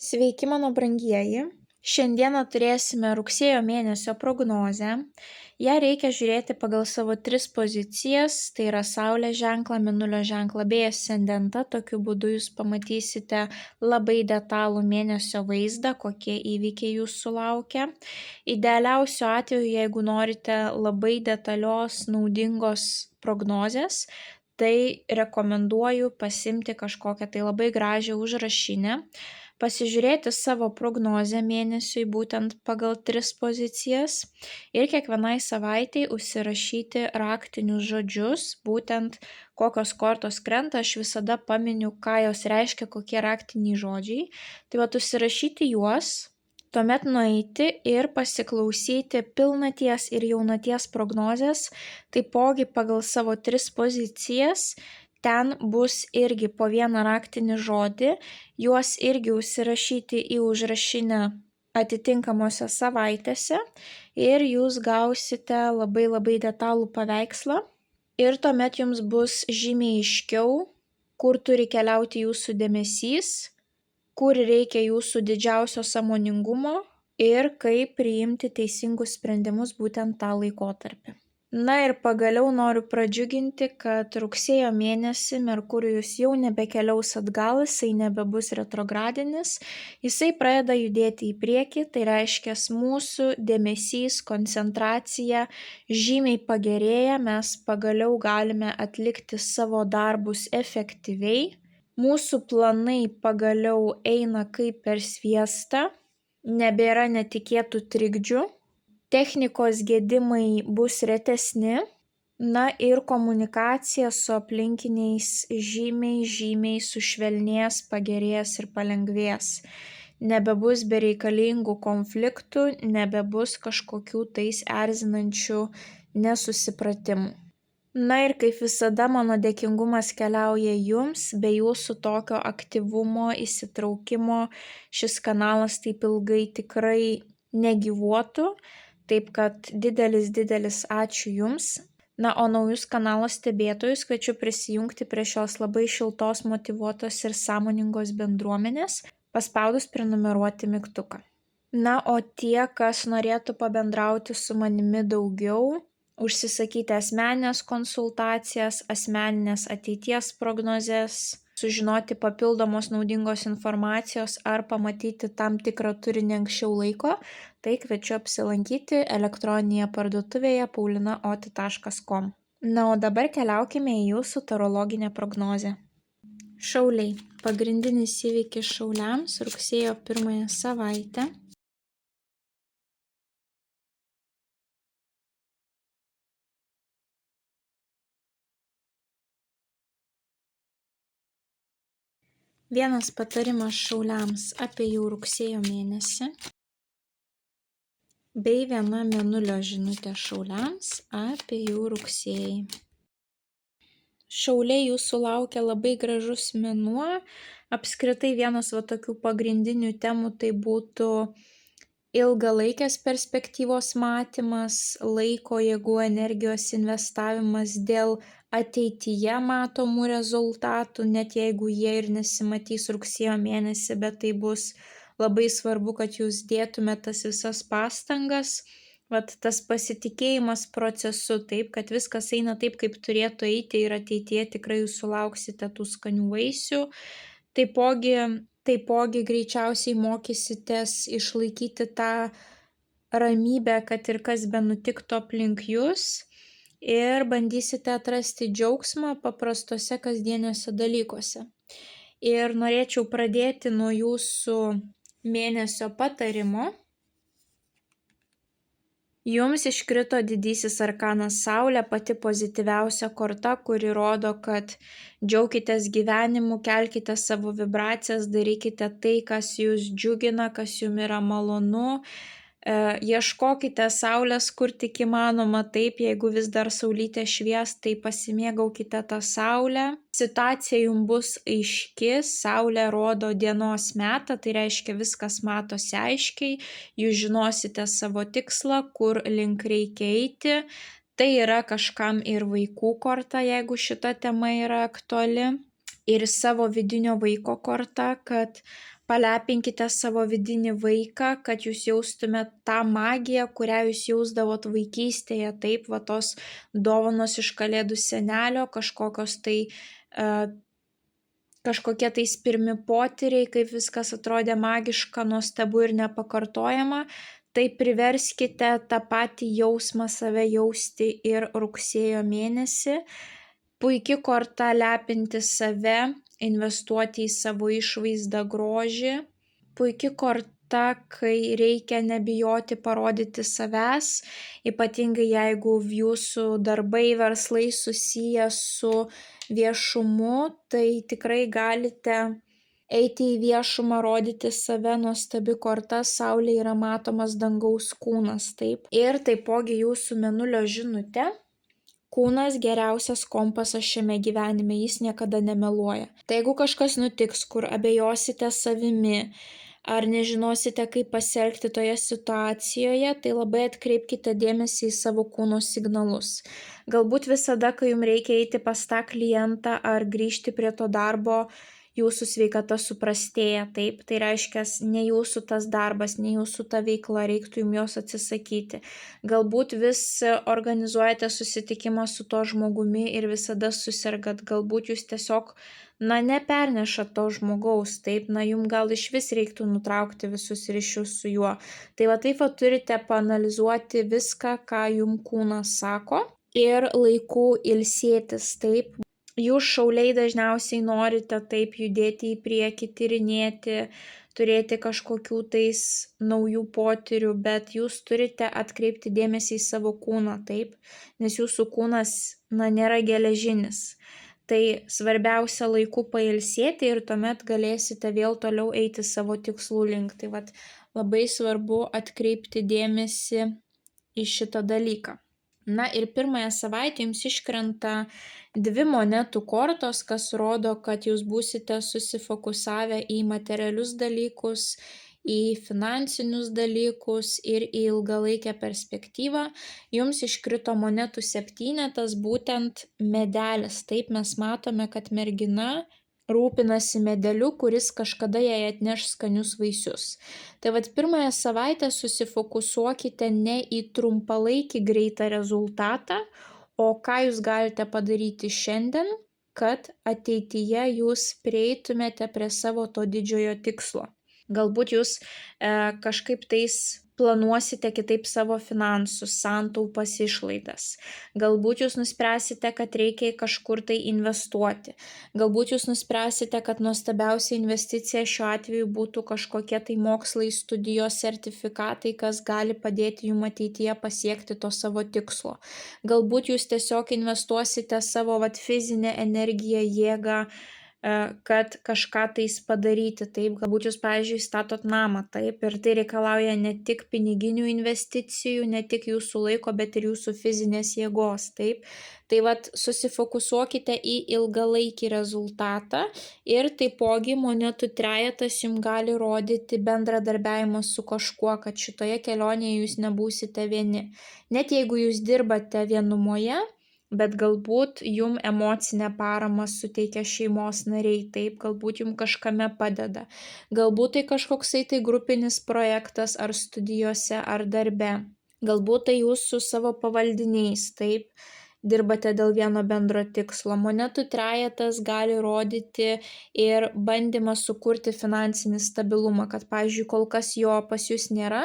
Sveiki, mano brangieji. Šiandieną turėsime rugsėjo mėnesio prognozę. Ją reikia žiūrėti pagal savo 3 pozicijas, tai yra Saulės ženklą, Mėnulio ženklą bei ascendentą. Tokiu būdu jūs pamatysite labai detalų mėnesio vaizdą, kokie įvykiai jūsų laukia. Idealiausiu atveju, jeigu norite labai detalios, naudingos prognozės, tai rekomenduoju pasiimti kažkokią tai labai gražią užrašinę, pasižiūrėti savo prognozę mėnesiui būtent pagal 3 pozicijas ir kiekvienai savaitei užsirašyti raktinius žodžius, būtent kokios kortos krenta, aš visada paminiu, ką jos reiškia, kokie raktiniai žodžiai. Tai vat užsirašyti juos, tuomet nueiti ir pasiklausyti pilnaties ir jaunaties prognozės, taipogi pagal savo 3 pozicijas. Ten bus irgi po vieną raktinį žodį, juos irgi užsirašyti į užrašinę atitinkamose savaitėse ir jūs gausite labai detalų paveikslą ir tuomet jums bus žymiai aiškiau, kur turi keliauti jūsų dėmesys, kur reikia jūsų didžiausio sąmoningumo ir kaip priimti teisingus sprendimus būtent tą laikotarpį. Na ir pagaliau noriu pradžiuginti, kad rugsėjo mėnesį Merkurijus jau nebekeliaus atgal, jisai nebebus retrogradinis, jisai pradeda judėti į priekį, tai reiškia mūsų dėmesys, koncentracija žymiai pagerėja, mes pagaliau galime atlikti savo darbus efektyviai, mūsų planai pagaliau eina kaip per sviestą, nebėra netikėtų trikdžių. Technikos gedimai bus retesni, na ir komunikacija su aplinkiniais žymiai sušvelnės, pagerės ir palengvės. Nebebus bereikalingų konfliktų, nebebus kažkokių tais erzinančių nesusipratimų. Na ir kaip visada mano dėkingumas keliauja jums, be jūsų tokio aktyvumo, įsitraukimo šis kanalas taip ilgai tikrai negyvuotų. Taip kad didelis ačiū Jums. Na, o naujus kanalo stebėtojus kviečiu prisijungti prie šios labai šiltos, motyvuotos ir sąmoningos bendruomenės, paspaudus prenumeruoti mygtuką. Na, o tie, kas norėtų pabendrauti su manimi daugiau, užsisakyti asmeninės konsultacijas, asmeninės ateities prognozes, sužinoti papildomos naudingos informacijos ar pamatyti tam tikrą turinį anksčiau laiko, tai kviečiu apsilankyti elektroninėje parduotuvėje paulinaoti.com. Na, o dabar keliaukime į jūsų tarologinę prognozę. Šauliai. Pagrindinis įvykis šauliams rugsėjo 1 savaitę. Vienas patarimas šauliams apie jau rugsėjo mėnesį, bei viena mėnulio žinutė šauliams apie jau rugsėjį. Šauliai, jūsų laukia labai gražus mėnuo, apskritai vienas tokių pagrindinių temų tai būtų ilgalaikės perspektyvos matymas, laiko, jėgų, energijos investavimas dėl ateityje matomų rezultatų, net jeigu jie ir nesimatys rugsėjo mėnesį, bet tai bus labai svarbu, kad jūs dėtumėte tas visas pastangas, tas pasitikėjimas procesu, taip, kad viskas eina taip, kaip turėtų eiti ir ateityje tikrai jūs sulauksite tų skanių vaisių. Taipogi greičiausiai mokysitės išlaikyti tą ramybę, kad ir kas benutiktų aplink jūs ir bandysite atrasti džiaugsmą paprastuose kasdieniuose dalykuose. Ir norėčiau pradėti nuo jūsų mėnesio patarimo. Jums iškrito didysis arkanas Saulė, pati pozityviausia korta, kuri rodo, kad džiaukitės gyvenimu, kelkite savo vibracijas, darykite tai, kas jūs džiugina, kas jums yra malonu. Ieškokite saulės, kur tik įmanoma, taip, jeigu vis dar saulytė švies, tai pasimėgaukite tą saulę. Situacija jums bus aiški, saulė rodo dienos metą, tai reiškia viskas matosi aiškiai, jūs žinosite savo tikslą, kur link reikia eiti. Tai yra kažkam ir vaikų korta, jeigu šita tema yra aktuali. Ir savo vidinio vaiko korta, kad Palepinkite savo vidinį vaiką, kad jūs jaustumėt tą magiją, kurią jūs jausdavot vaikystėje. Taip, va tos dovanos iš kalėdų senelio, kažkokie tais pirmi potyriai, kaip viskas atrodė magiška, nuostabu ir nepakartojama. Tai priverskite tą patį jausmą save jausti ir rugsėjo mėnesį. Puiki korta lepinti save, investuoti į savo išvaizdą, grožį. Puiki korta, kai reikia nebijoti parodyti savęs, ypatingai jeigu jūsų darbai, verslai susiję su viešumu, tai tikrai galite eiti į viešumą, rodyti save. Nuostabi korta, saulė yra matomas dangaus kūnas, taip. Ir taipogi jūsų mėnulio žinutė. Kūnas geriausias kompasas šiame gyvenime, jis niekada nemeluoja. Tai jeigu kažkas nutiks, kur abejosite savimi, ar nežinosite, kaip pasielgti toje situacijoje, tai labai atkreipkite dėmesį į savo kūno signalus. Galbūt visada, kai jums reikia eiti pas tą klientą ar grįžti prie to darbo, jūsų sveikata suprastėja, taip, tai reiškia, ne jūsų tas darbas, ne jūsų ta veikla, reiktų jums jos atsisakyti. Galbūt vis organizuojate susitikimą su to žmogumi ir visada susirgat, galbūt jūs tiesiog, nepernešat to žmogaus, taip, jums gal iš vis reiktų nutraukti visus ryšius su juo. Tai taip turite paanalizuoti viską, ką jums kūnas sako ir laiku ilsėtis, taip. Jūs šauliai dažniausiai norite taip judėti į priekį, tyrinėti, turėti kažkokių tais naujų potyrių, bet jūs turite atkreipti dėmesį į savo kūną, taip, nes jūsų kūnas, nėra geležinis. Tai svarbiausia laiku pailsėti ir tuomet galėsite vėl toliau eiti savo tikslų link. Tai labai svarbu atkreipti dėmesį į šitą dalyką. Ir pirmąją savaitę jums iškrenta 2 monetų kortos, kas rodo, kad jūs būsite susifokusavę į materialius dalykus, į finansinius dalykus ir į ilgalaikę perspektyvą. Jums iškrito monetų 7, būtent medelis. Taip mes matome, kad mergina rūpinasi medeliu, kuris kažkada jai atneš skanius vaisius. Tai pirmąją savaitę susifokusuokite ne į trumpalaikį greitą rezultatą, o ką jūs galite padaryti šiandien, kad ateityje jūs prieitumėte prie savo to didžiojo tikslo. Galbūt jūs kažkaip tais planuosite kitaip savo finansus, santaupas, išlaidas. Galbūt jūs nuspręsite, kad reikia kažkur tai investuoti. Galbūt jūs nuspręsite, kad nuostabiausia investicija šiuo atveju būtų kažkokie tai mokslai, studijos, sertifikatai, kas gali padėti jums ateityje pasiekti to savo tikslo. Galbūt jūs tiesiog investuosite savo fizinę energiją, jėgą, kad kažką tais padaryti, taip, galbūt jūs, pavyzdžiui, statot namą, taip, ir tai reikalauja ne tik piniginių investicijų, ne tik jūsų laiko, bet ir jūsų fizinės jėgos, taip. Tai susifokusuokite į ilgalaikį rezultatą ir taipogi monetų trejetas jums gali rodyti bendradarbiavimą su kažkuo, kad šitoje kelionėje jūs nebūsite vieni. Net jeigu jūs dirbate vienumoje, bet galbūt jums emocinę paramą suteikia šeimos nariai, taip, galbūt jums kažkame padeda. Galbūt tai kažkoksai tai grupinis projektas ar studijose ar darbe. Galbūt tai jūs su savo pavaldiniais, taip, dirbate dėl vieno bendro tikslo. Monetų trejetas gali rodyti ir bandymą sukurti finansinį stabilumą, kad, pavyzdžiui, kol kas jo pas jūs nėra,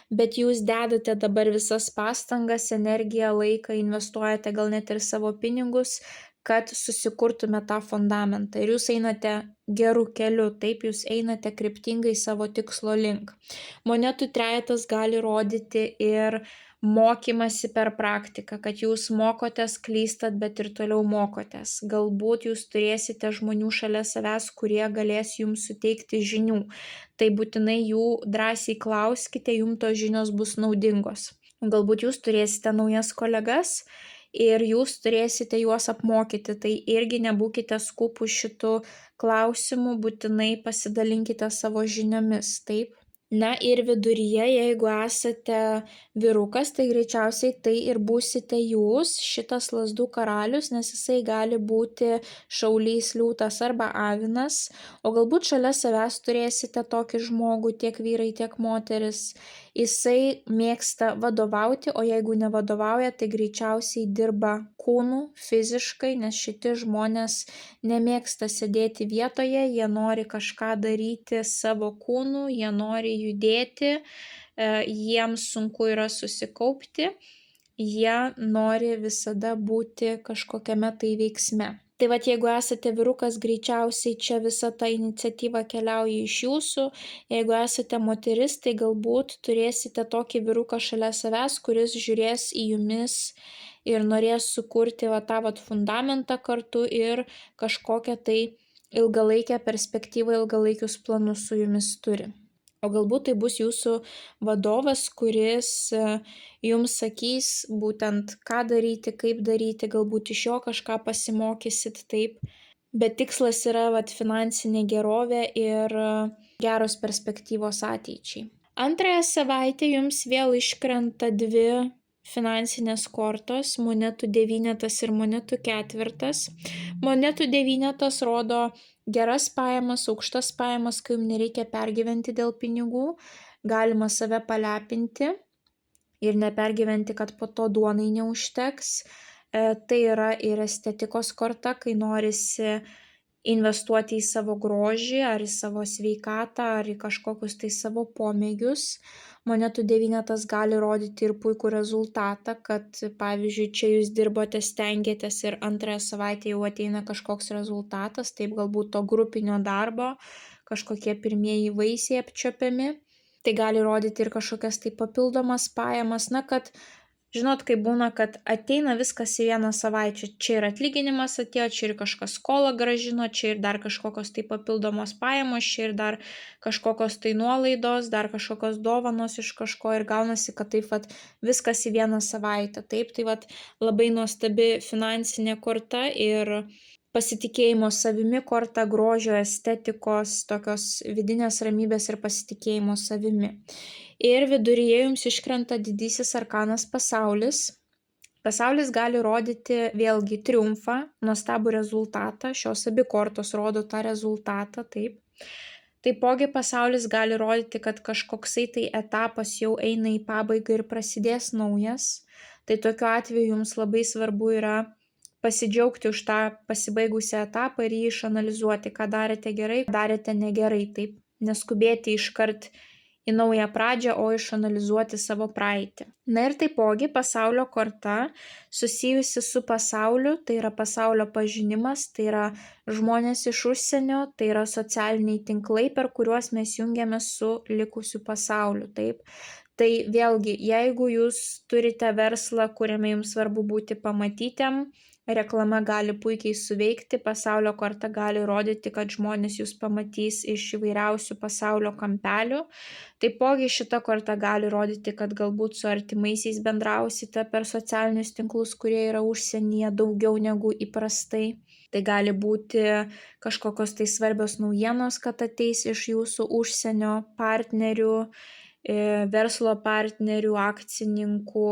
bet jūs dedate dabar visas pastangas, energiją, laiką, investuojate gal net ir savo pinigus, kad susikurtume tą fundamentą. Ir jūs einate gerų kelių, taip, jūs einate kryptingai savo tikslo link. Monetų trejetas gali rodyti ir mokymasi per praktiką, kad jūs mokotės, klystat, bet ir toliau mokotės. Galbūt jūs turėsite žmonių šalia savęs, kurie galės jums suteikti žinių. Tai būtinai jų drąsiai klauskite, jums tos žinios bus naudingos. Galbūt jūs turėsite naujas kolegas ir jūs turėsite juos apmokyti. Tai irgi nebūkite skupų šitų klausimų, būtinai pasidalinkite savo žiniomis, taip. Na ir viduryje, jeigu esate vyrukas, tai greičiausiai tai ir būsite jūs, šitas lazdų karalius, nes jisai gali būti šaulys, liūtas arba avinas, o galbūt šalia savęs turėsite tokį žmogų, tiek vyrai, tiek moteris. Jisai mėgsta vadovauti, o jeigu nevadovauja, tai greičiausiai dirba kūnu, fiziškai, nes šitie žmonės nemėgsta sėdėti vietoje, jie nori kažką daryti savo kūnu, jie nori judėti, jiems sunku yra susikaupti, jie nori visada būti kažkokiame tai veiksme. Tai vat jeigu esate vyrukas, greičiausiai čia visa ta iniciatyva keliauja iš jūsų, jeigu esate moteris, tai galbūt turėsite tokį vyruką šalia savęs, kuris žiūrės į jumis ir norės sukurti va tą vat fundamentą kartu ir kažkokią tai ilgalaikę perspektyvą, ilgalaikius planus su jumis turi. O galbūt tai bus jūsų vadovas, kuris jums sakys būtent ką daryti, kaip daryti, galbūt iš jo kažką pasimokysit, taip. Bet tikslas yra vat finansinė gerovė ir geros perspektyvos ateičiai. Antrąją savaitę jums vėl iškrenta dvi finansinės kortos, monetų devynetas ir monetų ketvirtas. Monetų devynetas rodo geras pajamas, aukštas pajamas, kai jums nereikia pergyventi dėl pinigų, galima save palepinti ir nepergyventi, kad po to duonai neužteks. Tai yra ir estetikos korta, kai norisi investuoti į savo grožį, ar į savo sveikatą, ar į kažkokius tai savo pomėgius. Monetų devynetas gali rodyti ir puikų rezultatą, kad pavyzdžiui, čia jūs dirbote, stengiatės ir antrąją savaitę jau ateina kažkoks rezultatas, taip galbūt to grupinio darbo, kažkokie pirmieji vaisiai apčiuopiami. Tai gali rodyti ir kažkokias tai papildomas pajamas, na kad žinot, kaip būna, kad ateina viskas į vieną savaitę, čia ir atlyginimas atėjo, čia ir kažkas skolą grąžino, čia ir dar kažkokios tai papildomos pajamos, čia ir dar kažkokios tai nuolaidos, dar kažkokios dovanos iš kažko ir gaunasi, kad taip vat viskas į vieną savaitę. Taip, tai vat labai nuostabi finansinė korta ir pasitikėjimo savimi korta, grožio, estetikos, tokios vidinės ramybės ir pasitikėjimo savimi. Ir viduryje jums iškrenta didysis arkanas pasaulis. Pasaulis gali rodyti vėlgi triumfą, nuostabų rezultatą, šios abi kortos rodo tą rezultatą, taip. Taipogi pasaulis gali rodyti, kad kažkoksai tai etapas jau eina į pabaigą ir prasidės naujas. Tai tokiu atveju jums labai svarbu yra pasidžiaugti už tą pasibaigusią etapą ir jį išanalizuoti, ką darėte gerai, darėte negerai, taip. Neskubėti iškart į naują pradžią, o išanalizuoti savo praeitį. Na ir taipogi pasaulio korta susijusi su pasauliu, tai yra pasaulio pažinimas, tai yra žmonės iš užsienio, tai yra socialiniai tinklai, per kuriuos mes jungiamės su likusiu pasauliu, taip. Tai vėlgi, jeigu jūs turite verslą, kuriame jums svarbu būti pamatytiem, reklama gali puikiai suveikti, pasaulio korta gali rodyti, kad žmonės jūs pamatys iš įvairiausių pasaulio kampelių. Taipogi šita korta gali rodyti, kad galbūt su artimaisiais bendrausite per socialinius tinklus, kurie yra užsienyje daugiau negu įprastai. Tai gali būti kažkokios tai svarbios naujienos, kad ateis iš jūsų užsienio partnerių, verslo partnerių, akcininkų,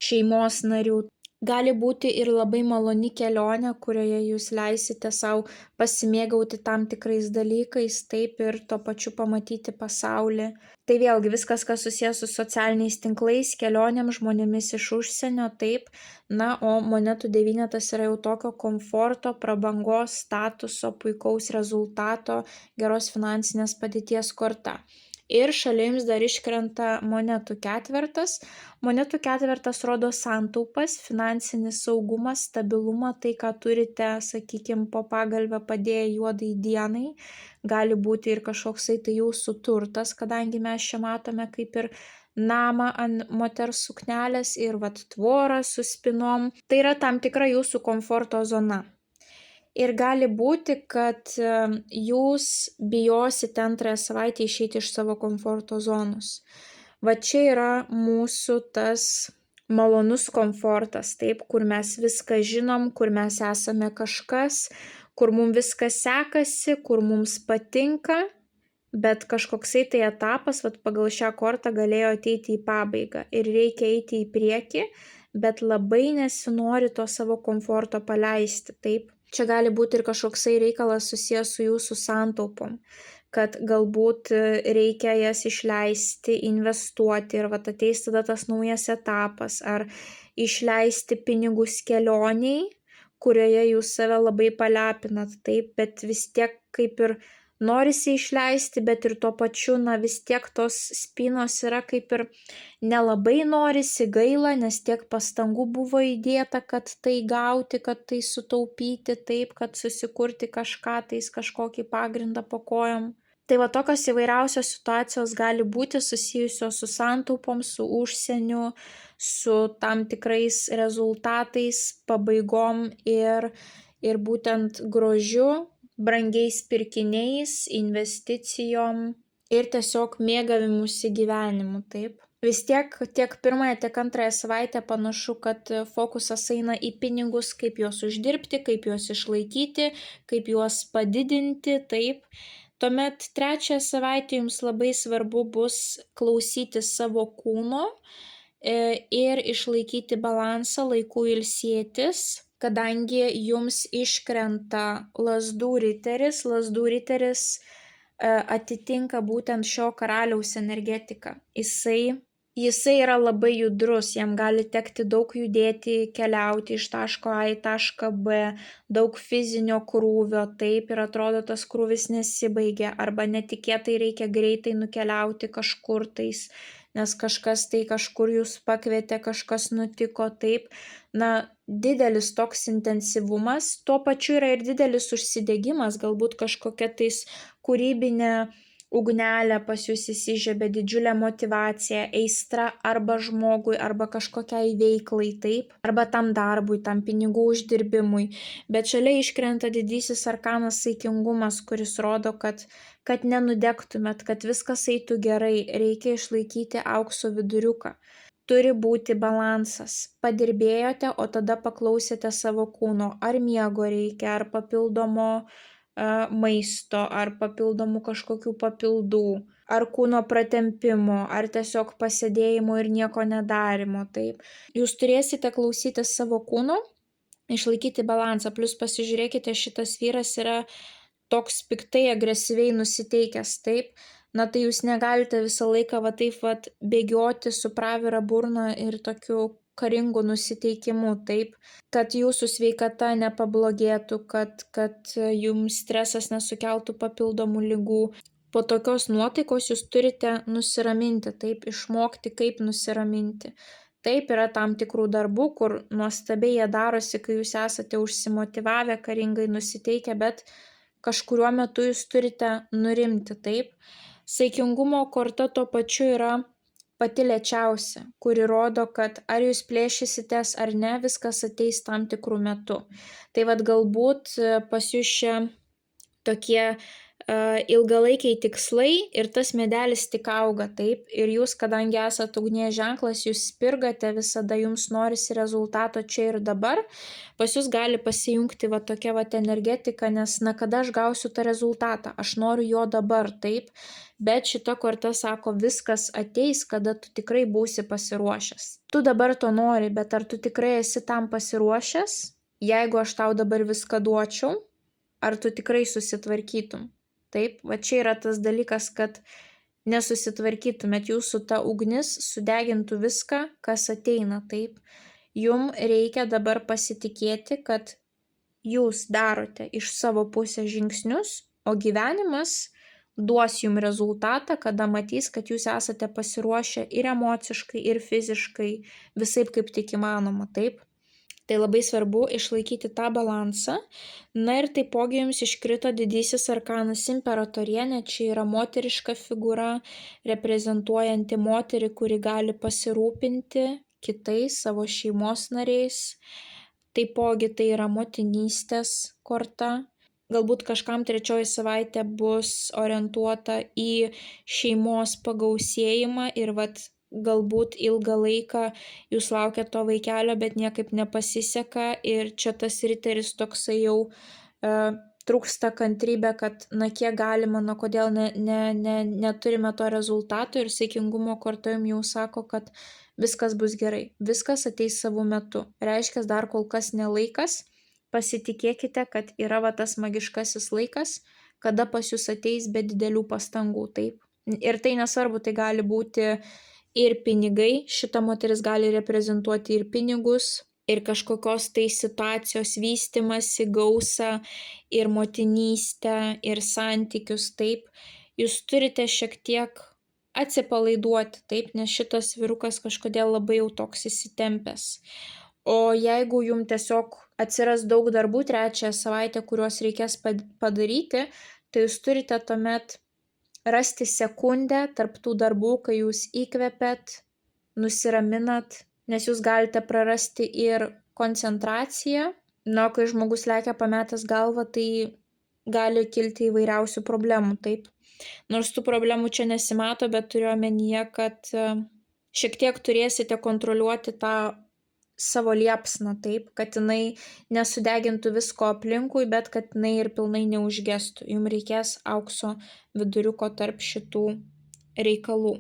šeimos narių. Gali būti ir labai maloni kelionė, kurioje jūs leisite savo pasimėgauti tam tikrais dalykais, taip ir tuo pačiu pamatyti pasaulį. Tai vėlgi viskas, kas susijęs su socialiniais tinklais, kelionėm, žmonėmis iš užsienio, taip. Na, o monetų devynetas yra jau tokio komforto, prabangos, statuso, puikaus rezultato, geros finansinės padėties korta. Ir šalia jums dar iškrenta monetų ketvertas. Monetų ketvertas rodo santaupas, finansinį saugumą, stabilumą, tai ką turite, sakykime, po pagalvę padėję juodai dienai. Gali būti ir kažkoksai tai jūsų turtas, kadangi mes čia matome kaip ir namą ant moters suknelės ir vat tvorą su spinom. Tai yra tam tikra jūsų komforto zona. Ir gali būti, kad jūs bijosite antrąją savaitę išeiti iš savo komforto zonos. Va čia yra mūsų tas malonus komfortas, taip, kur mes viską žinom, kur mes esame kažkas, kur mums viskas sekasi, kur mums patinka, bet kažkoksai tai etapas pagal šią kortą galėjo ateiti į pabaigą ir reikia eiti į priekį, bet labai nesinori to savo komforto paleisti, taip? Čia gali būti ir kažkoksai reikalas susijęs su jūsų santaupom, kad galbūt reikia jas išleisti, investuoti ir ateis tada tas naujas etapas, ar išleisti pinigus kelioniai, kurioje jūs save labai palepinat, taip, bet vis tiek kaip ir norisi išleisti, bet ir tuo pačiu, vis tiek tos spynos yra kaip ir nelabai norisi, gaila, nes tiek pastangų buvo įdėta, kad tai gauti, kad tai sutaupyti, taip, kad susikurti kažką, kažkokį pagrindą po kojom. Tai tokios įvairiausios situacijos gali būti susijusios su santaupom, su užsieniu, su tam tikrais rezultatais, pabaigom ir būtent grožiu, brangiais pirkiniais, investicijom ir tiesiog mėgavimusi gyvenimu, taip. Vis tiek pirmąją, tiek antrąją savaitę panašu, kad fokusas eina į pinigus, kaip juos uždirbti, kaip juos išlaikyti, kaip juos padidinti, taip. Tuomet trečiąją savaitę jums labai svarbu bus klausyti savo kūno ir išlaikyti balansą, laiku ilsėtis, kadangi jums iškrenta lazdų riteris. Lazdų riteris atitinka būtent šio karaliaus energetiką. Jisai yra labai judrus, jam gali tekti daug judėti, keliauti iš taško A į tašką B, daug fizinio krūvio, taip, ir atrodo tas krūvis nesibaigia, arba netikėtai reikia greitai nukeliauti kažkur tais, nes kažkas tai kažkur jūs pakvietė, kažkas nutiko, taip. Didelis toks intensyvumas, tuo pačiu yra ir didelis užsidegimas, galbūt kažkokia tais kūrybinė ugnelė pas jūs įsižiebė, didžiulė motyvacija, aistra arba žmogui, arba kažkokiai veiklai, taip, arba tam darbui, tam pinigų uždirbimui. Bet šalia iškrenta didysis arkanas saikingumas, kuris rodo, kad nenudegtumėt, kad viskas eitų gerai, reikia išlaikyti aukso viduriuką. Turi būti balansas. Padirbėjote, o tada paklausėte savo kūno, ar miego reikia, ar papildomo maisto, ar papildomų kažkokių papildų, ar kūno pratempimo, ar tiesiog pasėdėjimo ir nieko nedarimo, taip. Jūs turėsite klausytis savo kūno, išlaikyti balansą, plus pasižiūrėkite, šitas vyras yra toks piktai, agresyviai nusiteikęs, taip. Tai jūs negalite visą laiką taip bėgioti su pravira burna ir tokiu karingų nusiteikimu, taip, kad jūsų sveikata nepablogėtų, kad jums stresas nesukeltų papildomų ligų. Po tokios nuotaikos jūs turite nusiraminti, taip, išmokti, kaip nusiraminti. Taip, yra tam tikrų darbų, kur nuostabiai jie darosi, kai jūs esate užsimotyvavę, karingai nusiteikę, bet kažkuriuo metu jūs turite nurimti, taip. Saikingumo korta tuo pačiu yra pati lėčiausia, kuri rodo, kad ar jūs plėšysitės ar ne, viskas ateis tam tikrų metų. Tai galbūt pas jūs čia tokie ilgalaikiai tikslai ir tas medelis tik auga, taip, ir jūs, kadangi esate ugnies ženklas, jūs spirgate, visada jums norisi rezultato čia ir dabar, pas jūs gali pasijungti tokia energetika, nes kada aš gausiu tą rezultatą, aš noriu jo dabar, taip, bet šita korta sako, viskas ateis, kada tu tikrai būsi pasiruošęs. Tu dabar to nori, bet ar tu tikrai esi tam pasiruošęs? Jeigu aš tau dabar viską duočiau, ar tu tikrai susitvarkytum? Taip, čia yra tas dalykas, kad nesusitvarkytumėt, jūsų ta ugnis sudegintų viską, kas ateina, taip. Jum reikia dabar pasitikėti, kad jūs darote iš savo pusės žingsnius, o gyvenimas duos jum rezultatą, kada matys, kad jūs esate pasiruošę ir emociškai, ir fiziškai, visaip kaip tik įmanoma, taip. Tai labai svarbu išlaikyti tą balansą. Ir taipogi jums iškrito didysis arkanas imperatorienė, čia yra moteriška figūra, reprezentuojanti moterį, kuri gali pasirūpinti kitais savo šeimos nariais. Taipogi tai yra motinystės korta. Galbūt kažkam trečioji savaitė bus orientuota į šeimos pagausėjimą ir galbūt ilgą laiką jūs laukia to vaikelio, bet niekaip nepasiseka ir čia tas riteris toksai jau trūksta kantrybė, kad kiek galima, kodėl neturime to rezultato, ir saikingumo korta jums jau sako, kad viskas bus gerai, viskas ateis savo metu. Reiškia, dar kol kas nelaikas, pasitikėkite, kad yra tas magiškasis laikas, kada pas jūs ateis be didelių pastangų, taip. Ir tai nesvarbu, tai gali būti ir pinigai, šita moteris gali reprezentuoti ir pinigus, ir kažkokios tai situacijos vystimasi, gausą, ir motinystę, ir santykius, taip. Jūs turite šiek tiek atsipalaiduoti, taip, nes šitas vyrukas kažkodėl labai jau toks įsitempęs. O jeigu jums tiesiog atsiras daug darbų trečiąją savaitę, kuriuos reikės padaryti, tai jūs turite tuomet rasti sekundę tarp tų darbų, kai jūs įkvepiat, nusiraminat, nes jūs galite prarasti ir koncentraciją. Kai žmogus lekia pametęs galvą, tai gali kilti įvairiausių problemų, taip. Nors tų problemų čia nesimato, bet turiu omenyje, kad šiek tiek turėsite kontroliuoti tą savo liepsną, taip, kad jinai nesudegintų visko aplinkui, bet kad jinai ir pilnai neužgestų. Jums reikės aukso viduriuko tarp šitų reikalų.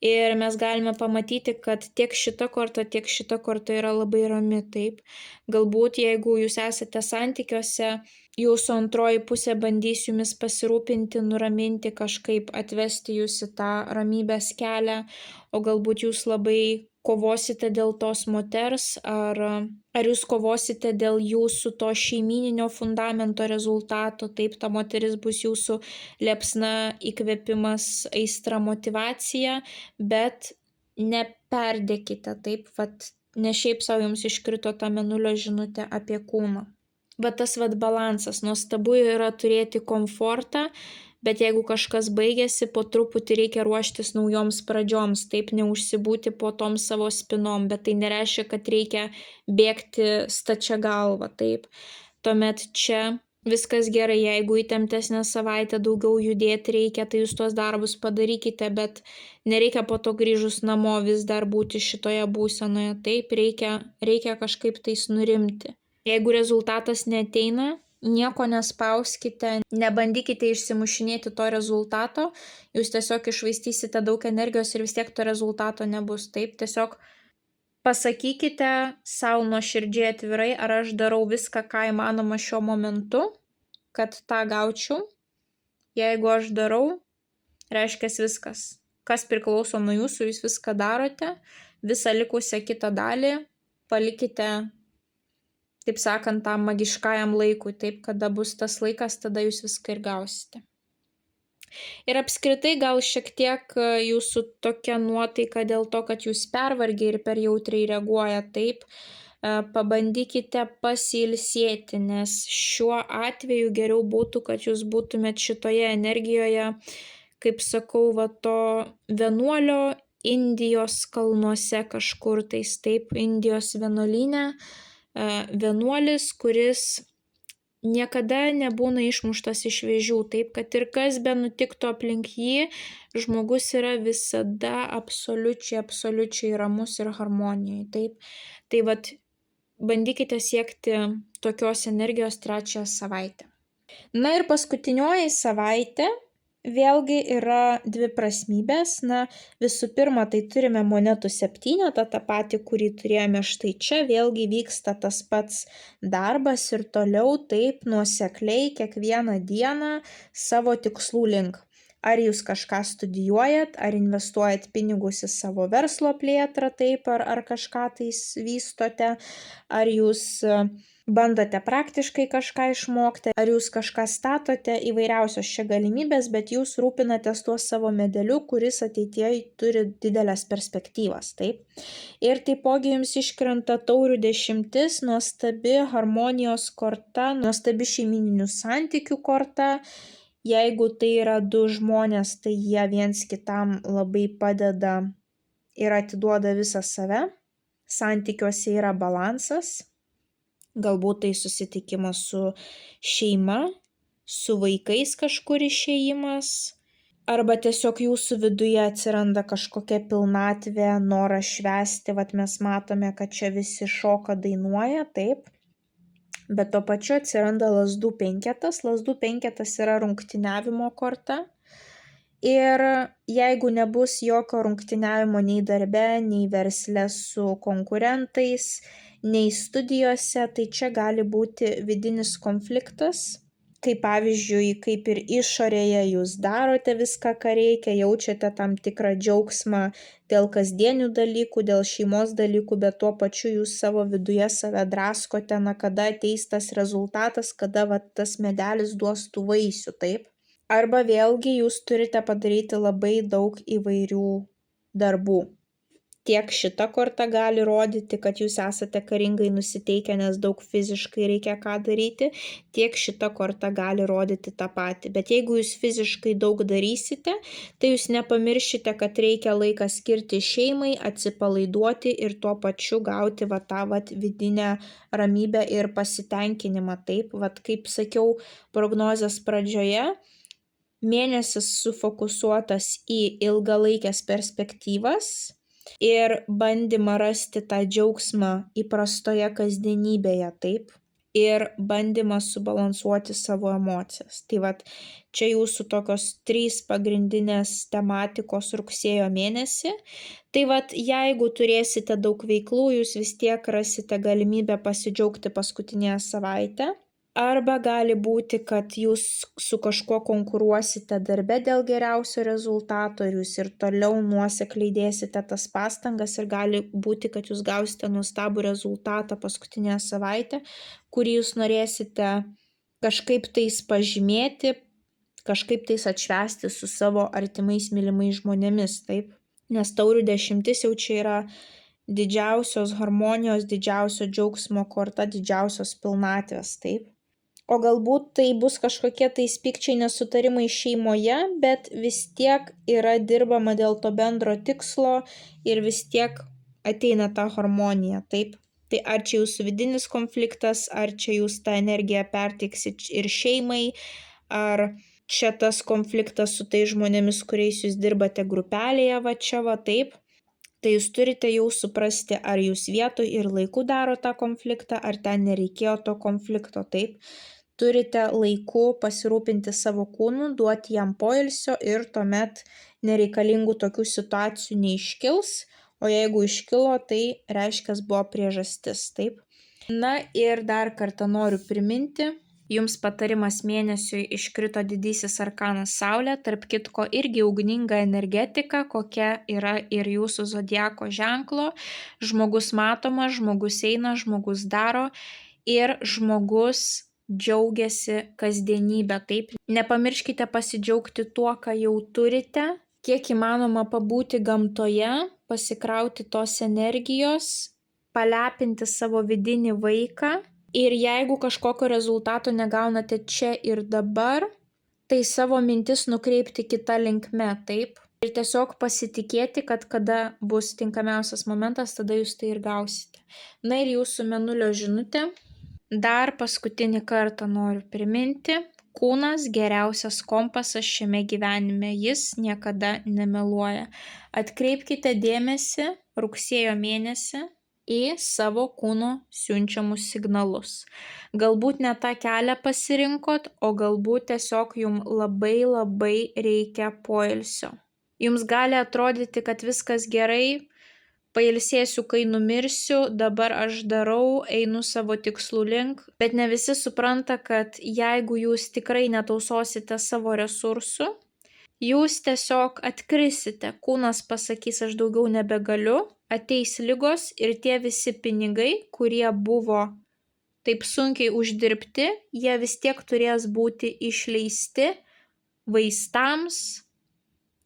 Ir mes galime pamatyti, kad tiek šita korta yra labai rami, taip. Galbūt jeigu jūs esate santykiuose, jūsų antroji pusė bandys jumis pasirūpinti, nuraminti, kažkaip atvesti jūs į tą ramybės kelią, o galbūt jūs labai kovosite dėl tos moters, ar jūs kovosite dėl jūsų to šeimyninio fundamento rezultato, taip, ta moteris bus jūsų liepsna, įkvėpimas, aistra, motyvacija, bet neperdėkite, taip, ne šiaip savo jums iškrito ta mėnulio žinutė apie kūną. Bet tas balansas, nuostabu yra turėti komfortą, bet jeigu kažkas baigėsi, po truputį reikia ruoštis naujoms pradžioms, taip, neužsibūti po tom savo spinom, bet tai nereiškia, kad reikia bėgti stačia galva, taip. Tuomet čia viskas gerai, jeigu įtemptesnę savaitę daugiau judėti reikia, tai jūs tuos darbus padarykite, bet nereikia po to grįžus namo vis dar būti šitoje būsenoje, taip, reikia kažkaip tais nurimti. Jeigu rezultatas neateina, nieko nespauskite, nebandykite išsimušinėti to rezultato, jūs tiesiog išvaistysite daug energijos ir vis tiek to rezultato nebus, taip, tiesiog pasakykite savo nuoširdžiai atvirai, ar aš darau viską, ką įmanoma šiuo momentu, kad tą gaučiau. Jeigu aš darau, reiškia viskas. Kas priklauso nuo jūsų, jūs viską darote, visą likusią kitą dalį palikite, taip sakant, tam magiškajam laikui, taip, kada bus tas laikas, tada jūs viską ir gausite. Ir apskritai gal šiek tiek jūsų tokia nuotaika dėl to, kad jūs pervargiai ir per jautriai reaguoja, taip, pabandykite pasilsėti, nes šiuo atveju geriau būtų, kad jūs būtumėt šitoje energijoje, kaip sakau, to vienuolio Indijos kalnuose kažkur tais, taip, Indijos vienuolyne, vienuolis, kuris niekada nebūna išmuštas iš vėžių, taip, kad ir kas be nutiktų aplink jį, žmogus yra visada absoliučiai ramus ir harmonijai, taip. Tai bandykite siekti tokios energijos trečiąją savaitę. Na ir paskutinioji savaitė vėlgi yra dviprasmybės. Visų pirma, tai turime monetų septynetą, tą patį, kurį turėjome štai čia, vėlgi vyksta tas pats darbas ir toliau taip nuosekliai kiekvieną dieną savo tikslų link. Ar jūs kažką studijuojat, ar investuojat pinigus į savo verslo plėtrą, taip, ar kažką tais vystote, ar jūs bandote praktiškai kažką išmokti, ar jūs kažką statote, įvairiausios čia galimybės, bet jūs rūpinatės tuo savo medeliu, kuris ateityje turi didelės perspektyvas, taip. Ir taipogi jums iškrenta taurių 10, nuostabi harmonijos korta, nuostabi šeimyninių santykių korta. Jeigu tai yra du žmonės, tai jie viens kitam labai padeda ir atiduoda visą save. Santykiuose yra balansas. Galbūt tai susitikimas su šeima, su vaikais kažkur išėjimas, arba tiesiog jūsų viduje atsiranda kažkokia pilnatvė, noras švęsti, mes matome, kad čia visi šoka, dainuoja, taip. bet tuo pačiu atsiranda lazdų penketas. Lazdų penketas yra rungtyniavimo korta. Ir jeigu nebus jokio rungtyniavimo nei darbe, nei versle su konkurentais, nei studijose, tai čia gali būti vidinis konfliktas. Kaip pavyzdžiui, kaip ir išorėje jūs darote viską, ką reikia, jaučiate tam tikrą džiaugsmą dėl kasdienių dalykų, dėl šeimos dalykų, bet tuo pačiu jūs savo viduje save draskote, kada ateis tas rezultatas, kada tas medelis duos tų vaisių, taip? Arba vėlgi jūs turite padaryti labai daug įvairių darbų. Tiek šita korta gali rodyti, kad jūs esate karingai nusiteikę, nes daug fiziškai reikia ką daryti, tiek šita korta gali rodyti tą patį. Bet jeigu jūs fiziškai daug darysite, tai jūs nepamiršite, kad reikia laiką skirti šeimai, atsipalaiduoti ir tuo pačiu gauti tą vidinę ramybę ir pasitenkinimą. Taip, kaip sakiau prognozės pradžioje, mėnesis sufokusuotas į ilgalaikės perspektyvas ir bandymą rasti tą džiaugsmą įprastoje kasdienybėje, taip, ir bandymą subalansuoti savo emocijas. Tai čia jūsų tokios 3 pagrindinės tematikos rugsėjo mėnesį. Tai jeigu turėsite daug veiklų, jūs vis tiek rasite galimybę pasidžiaugti paskutinėje savaitę. Arba gali būti, kad jūs su kažkuo konkuruosite darbe dėl geriausio rezultato ir jūs ir toliau nuosekliai dėsite tas pastangas ir gali būti, kad jūs gausite nuostabų rezultatą paskutinę savaitę, kurį jūs norėsite kažkaip tais pažymėti, kažkaip tais atšvęsti su savo artimais mylimais žmonėmis, taip? Nes taurių 10 jau čia yra didžiausios harmonijos, didžiausio džiaugsmo korta, didžiausios pilnatvės, taip? O galbūt tai bus kažkokie tais pykčiai, nesutarimai šeimoje, bet vis tiek yra dirbama dėl to bendro tikslo ir vis tiek ateina ta harmonija, taip? Tai ar čia jūsų vidinis konfliktas, ar čia jūs tą energiją perteiksit ir šeimai, ar čia tas konfliktas su tais žmonėmis, kuriais jūs dirbate grupelėje, taip? Tai jūs turite jau suprasti, ar jūs vietoj ir laiku daro tą konfliktą, ar ten nereikėjo to konflikto, taip? Turite laiku pasirūpinti savo kūnu, duoti jam poilsio ir tuomet nereikalingų tokių situacijų neiškils, o jeigu iškilo, tai reiškia buvo priežastis, taip? Na ir dar kartą noriu priminti, jums patarimas mėnesiui iškrito didysis arkanas Saulė, tarp kitko irgi ugninga energetika, kokia yra ir jūsų zodiako ženklo. Žmogus matomas, žmogus eina, žmogus daro ir žmogus džiaugiasi kasdienybę, taip. Nepamirškite pasidžiaugti tuo, ką jau turite, kiek įmanoma pabūti gamtoje, pasikrauti tos energijos, palepinti savo vidinį vaiką. Ir jeigu kažkokio rezultato negaunate čia ir dabar, tai savo mintis nukreipti kitą linkme, taip? Ir tiesiog pasitikėti, kad kada bus tinkamiausias momentas, tada jūs tai ir gausite. Na ir jūsų mėnulio žinutė. Dar paskutinį kartą noriu priminti, kūnas geriausias kompasas šiame gyvenime, jis niekada nemeluoja. Atkreipkite dėmesį rugsėjo mėnesį į savo kūno siunčiamus signalus. Galbūt ne tą kelią pasirinkot, o galbūt tiesiog jums labai reikia poilsio. Jums gali atrodyti, kad viskas gerai, pailsėsiu, kai numirsiu, dabar aš darau, einu savo tikslų link, bet ne visi supranta, kad jeigu jūs tikrai netausosite savo resursų, jūs tiesiog atkrisite, kūnas pasakys, aš daugiau nebegaliu, ateis ligos ir tie visi pinigai, kurie buvo taip sunkiai uždirbti, jie vis tiek turės būti išleisti vaistams,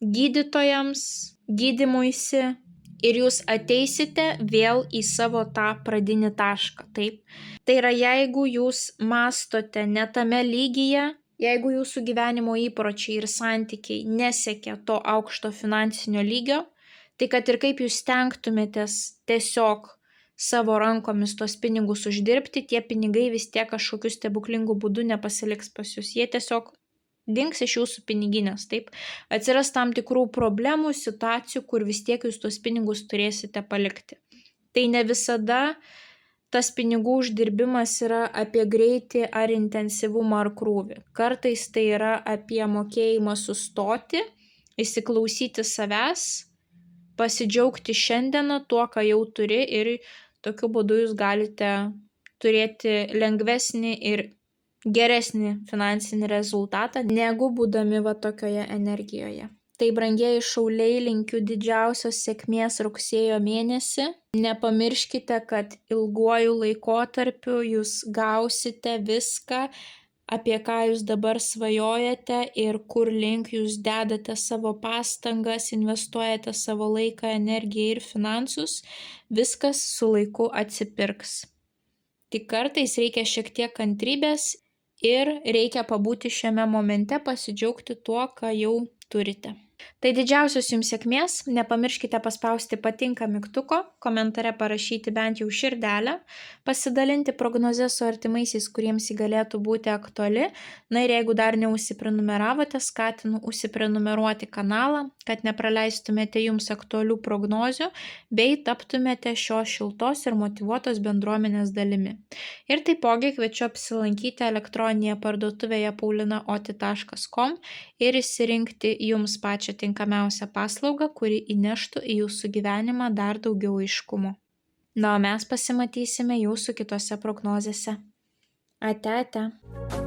gydytojams, gydymuisi ir jūs ateisite vėl į savo tą pradinį tašką, taip? Tai yra, jeigu jūs mąstote ne tame lygyje, jeigu jūsų gyvenimo įpročiai ir santykiai nesiekia to aukšto finansinio lygio, tai kad ir kaip jūs stengtumėtės tiesiog savo rankomis tos pinigus uždirbti, tie pinigai vis tiek kažkokiu stebuklingu būdu nepasiliks pas jūs. Jie tiesiog dings iš jūsų piniginės, taip? Atsiras tam tikrų problemų, situacijų, kur vis tiek jūs tos pinigus turėsite palikti. Tai ne visada tas pinigų uždirbimas yra apie greitį ar intensyvumą ar krūvį. Kartais tai yra apie mokėjimą sustoti, įsiklausyti savęs, pasidžiaugti šiandieną tuo, ką jau turi ir tokiu būdu jūs galite turėti lengvesnį ir geresnį finansinį rezultatą, negu būdami va tokioje energijoje. Tai brangieji šauliai, linkiu didžiausios sėkmės rugsėjo mėnesį. Nepamirškite, kad ilguoju laikotarpiu jūs gausite viską, apie ką jūs dabar svajojate ir kur link jūs dedate savo pastangas, investuojate savo laiką, energiją ir finansus, viskas su laiku atsipirks. Tik kartais reikia šiek tiek kantrybės ir reikia pabūti šiame momente, pasidžiaugti tuo, ką jau turite. Tai didžiausios jums sėkmės, nepamirškite paspausti patinka mygtuko, komentare parašyti bent jau širdelę, pasidalinti prognozę su artimaisiais, kuriems ji galėtų būti aktuali. Na ir jeigu dar neužsiprenumeravote, skatinu užsiprenumeruoti kanalą, kad nepraleistumėte jums aktualių prognozių, bei taptumėte šios šiltos ir motyvuotos bendruomenės dalimi. Ir taipogi kviečiu apsilankyti elektroninėje parduotuvėje paulinaoti.com ir išsirinkti jums pačią tinkamiausią paslaugą, kuri įneštų į jūsų gyvenimą dar daugiau aiškumo. Na, o mes pasimatysime jūsų kitose prognozėse. Ate, ate.